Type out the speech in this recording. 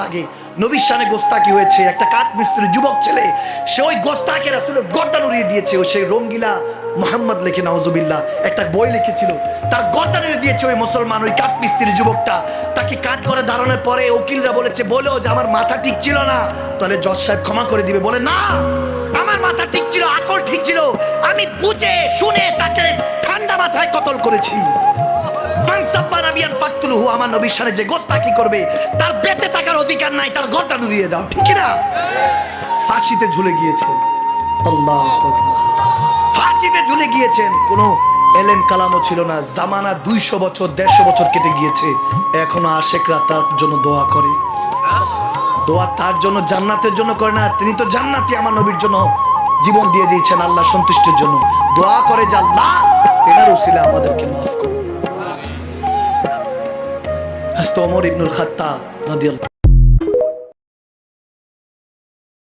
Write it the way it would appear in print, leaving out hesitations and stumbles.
আগে নবীর শানে গোস্তাকি হয়েছে। একটা কাঠ মিস্ত্রি যুবক ছেলে, সে ওই গোস্তাকে রাসূলের গর্দান উড়িয়ে দিয়েছে। ও সেই রঙ্গিলা মুহাম্মদ লেখে নাউজুবিল্লাহ একটা বই লিখেছিল, তার গর্দান উড়িয়ে দিয়েছে ওই মুসলমান, ওই কাঠ মিস্ত্রি যুবকটা। তাকে কাঠ করে দাঁড়ানোর পরে উকিলরা বলেছে, বলো যে আমার মাথা ঠিক ছিল না, তাহলে জজ সাহেব ক্ষমা করে দিবে। বলে না, আমার মাথা ঠিক ছিল, আকল ঠিক ছিল, আমি বুঝে শুনে তাকে ঠান্ডা মাথায় কতল করেছি। আমার নবীর শানে যে গোস্তাকি করবে তার বেঁচে থাকার অধিকার নাই, তার গর্দান উড়িয়ে দাও, ঠিক না? ফাঁসিতে ঝুলে গিয়েছেন, আল্লাহু আকবার, ফাঁসিতে ঝুলে গিয়েছেন। কোনো এলেম কালামও ছিল না। জামানা 200 বছর 150 বছর কেটে গিয়েছে, এখনো আশেকরা তার জন্য দোয়া করে। দোয়া তার জন্য, জান্নাতের জন্য করে না, তিনি তো জান্নাতি, আমার নবীর জন্য জীবন দিয়ে দিয়েছেন আল্লাহ সন্তুষ্টির জন্য। দোয়া করে যে আল্লাহ তেনার উসিলা আমাদেরকে মাফ করুন। হযরত ওমর ইবনুল খাত্তাব রাদিয়াল্লাহু